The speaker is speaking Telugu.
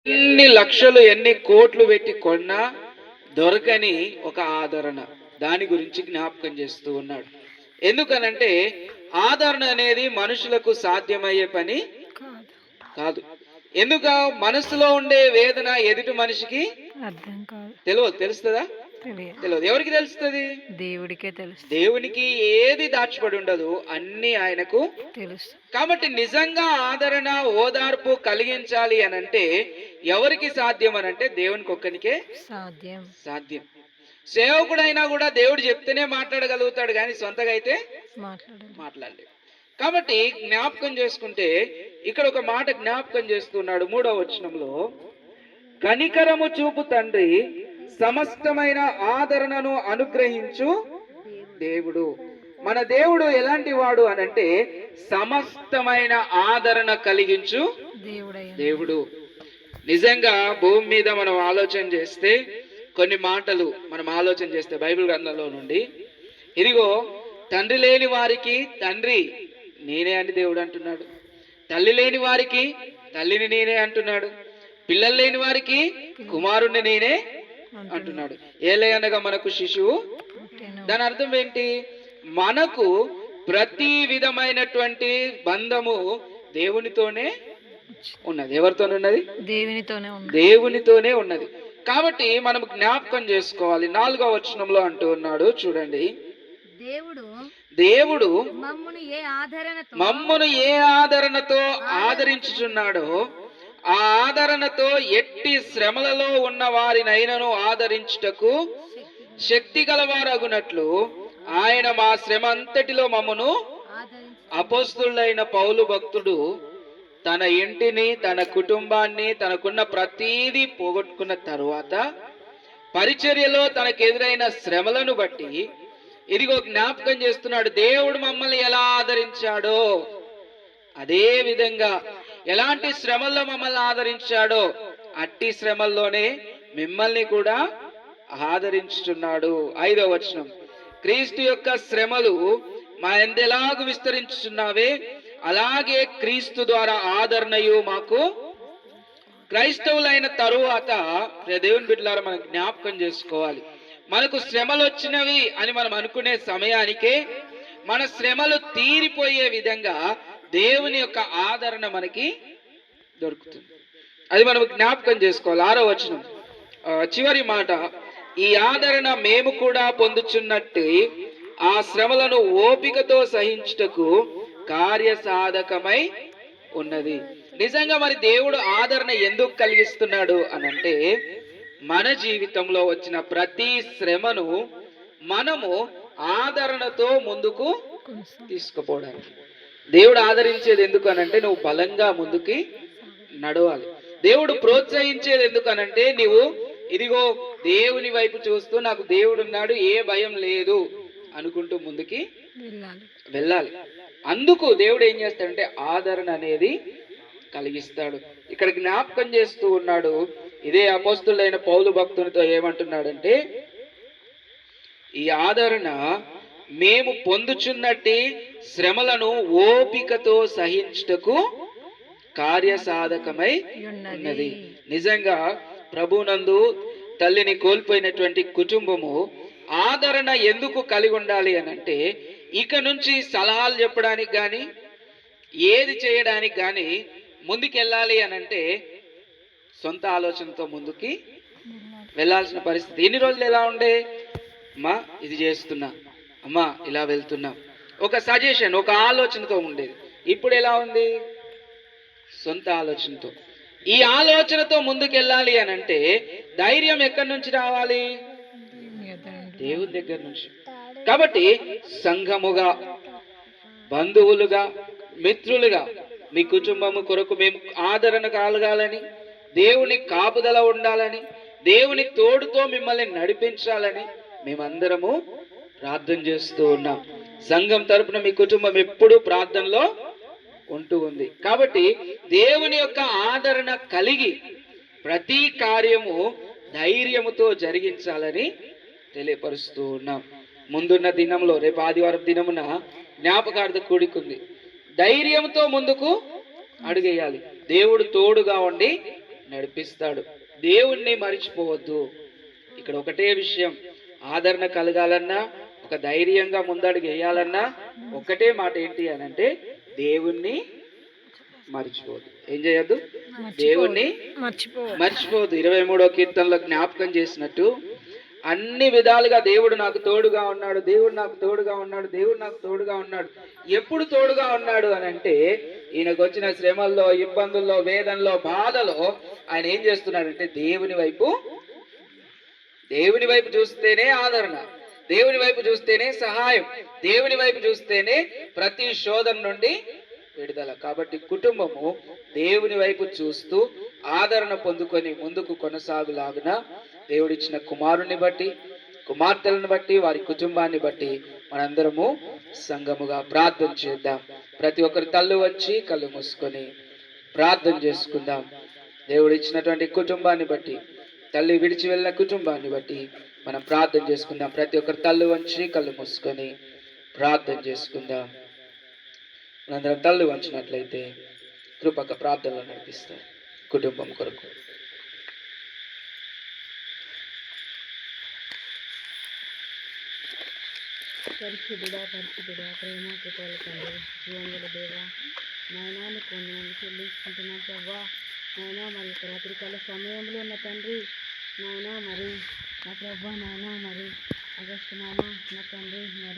ఎన్ని లక్షలు ఎన్ని కోట్లు పెట్టి కొన్నా దొరకని ఒక ఆదరణ, దాని గురించి జ్ఞాపకం చేస్తూ ఉన్నాడు. ఎందుకనంటే ఆదరణ అనేది మనుషులకు సాధ్యమయ్యే పని కాదు. ఎందుక మనసులో ఉండే వేదన ఎదుటి మనిషికి అర్థం కాదు, తెలుస్తుందా? తెలియదు. ఎవరికి తెలుస్తుంది? దేవుడికే తెలుసు. దేవునికి ఏది దాచిపడి ఉండదు, అన్ని ఆయనకు తెలుసు. కాబట్టి నిజంగా ఆదరణ ఓదార్పు కలిగించాలి అనంటే ఎవరికి సాధ్యం అనంటే దేవునికి ఒక్కనికే సాధ్యం. సేవకుడైనా కూడా దేవుడు చెప్తేనే మాట్లాడగలుగుతాడు, కానీ సొంతగా అయితే మాట్లాడలేదు. కాబట్టి జ్ఞాపకం చేసుకుంటే ఇక్కడ ఒక మాట జ్ఞాపకం చేస్తున్నాడు 3వ వచనంలో, కనికరము చూపు తండ్రి సమస్తమైన ఆదరణను అనుగ్రహించు దేవుడు. మన దేవుడు ఎలాంటి వాడు అనంటే సమస్తమైన ఆదరణ కలిగించు దేవుడు. నిజంగా భూమి మీద మనం ఆలోచన చేస్తే కొన్ని మాటలు మనం ఆలోచన చేస్తే బైబిల్ గ్రంథంలో నుండి, ఇదిగో తండ్రి లేని వారికి తండ్రి నేనే అని దేవుడు అంటున్నాడు, తల్లి లేని వారికి తల్లిని నేనే అంటున్నాడు, పిల్లలు లేని వారికి కుమారుణ్ణి నేనే అంటున్నాడు. ఏలే అనగా మనకు శిశువు. దాని అర్థం ఏంటి? మనకు ప్రతి విధమైనటువంటి బంధము దేవునితోనే ఉన్నది. ఎవరితోనున్నది? దేవునితోనే ఉన్నది. కాబట్టి మనం జ్ఞాపకం చేసుకోవాలి. 4వ వచనంలో అంటూ ఉన్నాడు, చూడండి, దేవుడు మమ్మును ఏ ఆదరణతో ఆదరించుచున్నాడో ఆ ఆదరణతో ఎట్టి శ్రమలలో ఉన్న వారినైనను ఆదరించుటకు శక్తి గలవారగునట్లు ఆయన మా శ్రమ అంతటిలో మమ్మను, అపోస్తులైన పౌలు భక్తుడు తన ఇంటిని తన కుటుంబాన్ని తనకున్న ప్రతీది పోగొట్టుకున్న తరువాత పరిచర్యలో తనకెదురైన శ్రమలను బట్టి ఇదిగో జ్ఞాపకం చేస్తున్నాడు, దేవుడు మమ్మల్ని ఎలా ఆదరించాడో అదే విధంగా ఎలాంటి శ్రమల్లో మమ్మల్ని ఆదరించాడో అట్టి శ్రమల్లోనే మిమ్మల్ని కూడా ఆదరించుచున్నాడు. 5వ వచనం, క్రీస్తు యొక్క శ్రమలు మా ఎందెలాగు విస్తరించుచున్నావే అలాగే క్రీస్తు ద్వారా ఆదరణయు మాకు. క్రైస్తవులైన తరువాత దేవుని బిడ్డలారా మనం జ్ఞాపకం చేసుకోవాలి, మనకు శ్రమలు వచ్చినవి అని మనం అనుకునే సమయానికే మన శ్రమలు తీరిపోయే విధంగా దేవుని యొక్క ఆదరణ మనకి దొరుకుతుంది. అది మనం జ్ఞాపకం చేసుకోవాలి. 6వ వచనం చివరి మాట, ఈ ఆదరణ మేము కూడా పొందుచున్నట్టు ఆ శ్రమలను ఓపికతో సహించుటకు కార్యసాధకమై ఉన్నది. నిజంగా మరి దేవుడు ఆదరణ ఎందుకు కలిగిస్తున్నాడు అనంటే మన జీవితంలో వచ్చిన ప్రతి శ్రమను మనము ఆదరణతో ముందుకు తీసుకుపోవడానికి. దేవుడు ఆదరించేది ఎందుకు అనంటే నువ్వు బలంగా ముందుకి నడవాలి. దేవుడు ప్రోత్సహించేది ఎందుకు అనంటే నీవు ఇదిగో దేవుని వైపు చూస్తూ నాకు దేవుడు ఉన్నాడు, ఏ భయం లేదు అనుకుంటూ ముందుకి వెళ్ళాలి. అందుకు దేవుడు ఏం చేస్తాడంటే ఆదరణ అనేది కలిగిస్తాడు. ఇక్కడ జ్ఞాపకం చేస్తూ ఉన్నాడు, ఇదే అపోస్తులైన పౌలు భక్తునితో ఏమంటున్నాడంటే, ఈ ఆదరణ మేము పొందుచున్నట్టి శ్రమలను ఓపికతో సహించుటకు కార్యసాధకమై ఉన్నది. నిజంగా ప్రభునందు తల్లిని కోల్పోయినటువంటి కుటుంబము ఆదరణ ఎందుకు కలిగి ఉండాలి అనంటే ఇక నుంచి సలహాలు చెప్పడానికి కానీ ఏది చేయడానికి కానీ ముందుకెళ్ళాలి అనంటే సొంత ఆలోచనతో ముందుకి వెళ్ళాల్సిన పరిస్థితి. ఎన్ని రోజులు ఎలా ఉండే, అమ్మా ఇది చేస్తున్నా, అమ్మా ఇలా వెళ్తున్నా, ఒక సజెషన్ ఒక ఆలోచనతో ఉండేది. ఇప్పుడు ఎలా ఉంది? సొంత ఆలోచనతో. ఈ ఆలోచనతో ముందుకెళ్ళాలి అనంటే ధైర్యం ఎక్కడి నుంచి రావాలి? దేవుని దగ్గర నుంచి. కాబట్టి సంఘముగా, బంధువులుగా, మిత్రులుగా మీ కుటుంబము కొరకు మేము ఆదరణ కలగాలని, దేవుని కాపుదల ఉండాలని, దేవుని తోడుతో మిమ్మల్ని నడిపించాలని మేమందరము ప్రార్థన చేస్తూ ఉన్నాం. సంఘం తరపున మీ కుటుంబం ఎప్పుడూ ప్రార్థనలో ఉంటూ ఉంది. కాబట్టి దేవుని యొక్క ఆదరణ కలిగి ప్రతి కార్యము ధైర్యముతో జరిగించాలని తెలియపరుస్తూ ఉన్నాం. ముందున్న దినంలో రేపు ఆదివారం దినమున జ్ఞాపకార్థ కూడికుంది. ధైర్యంతో ముందుకు అడుగేయాలి. దేవుడు తోడుగా ఉండి నడిపిస్తాడు. దేవుణ్ణి మరిచిపోవద్దు. ఇక్కడ ఒకటే విషయం, ఆదరణ కలగాలన్నా, ఒక ధైర్యంగా ముందడుగు వేయాలన్నా ఒకటే మాట ఏంటి అని అంటే, దేవుణ్ణి మర్చిపోవద్దు. ఏం చేయొద్దు? దేవుణ్ణి మర్చిపోవద్దు. 23వ కీర్తనలో జ్ఞాపకం చేసినట్టు, అన్ని విధాలుగా దేవుడు నాకు తోడుగా ఉన్నాడు, దేవుడు నాకు తోడుగా ఉన్నాడు, దేవుడు నాకు తోడుగా ఉన్నాడు. ఎప్పుడు తోడుగా ఉన్నాడు అని అంటే, ఈయనకు వచ్చిన శ్రమల్లో, ఇబ్బందుల్లో, వేదనలో, బాధలో ఆయన ఏం చేస్తున్నాడంటే దేవుని వైపు చూస్తేనే ఆదరణ, దేవుని వైపు చూస్తేనే సహాయం, దేవుని వైపు చూస్తేనే ప్రతి శోధన నుండి విడుదల. కాబట్టి కుటుంబము దేవుని వైపు చూస్తూ ఆదరణ పొందుకొని ముందుకు కొనసాగులాగున దేవుడిచ్చిన కుమారుని బట్టి, కుమార్తెలను బట్టి, వారి కుటుంబాన్ని బట్టి మనందరము సంఘముగా ప్రార్థన చేద్దాం. ప్రతి ఒక్కరు తల్లు వచ్చి కళ్ళు మూసుకొని ప్రార్థన చేసుకుందాం. దేవుడిచ్చినటువంటి కుటుంబాన్ని బట్టి, తల్లి విడిచి వెళ్ళిన కుటుంబాన్ని బట్టి మనం ప్రార్థన చేసుకుందాం. ప్రతి ఒక్కరు తల్లు వంచి కళ్ళు మూసుకొని ప్రార్థన చేసుకుందాం. మనందరం తల్లు వంచినట్లయితే కృపక ప్రార్థనలో నడిపిస్తారు కుటుంబం కొరకు. పరిశుద్ధుడా ప్రేమ కృపల తండ్రి, జీవంగల దేవా, నాయనాన్ని కొన్ని చెల్లించుకుంటున్నాం ప్రభా. నాయనా మరి రాత్రికాల సమయంలో ఉన్న తండ్రి, నాయనా మరి నా ప్రభా, నాయనా మరి ఆగస్టు మామ నా తండ్రి మరి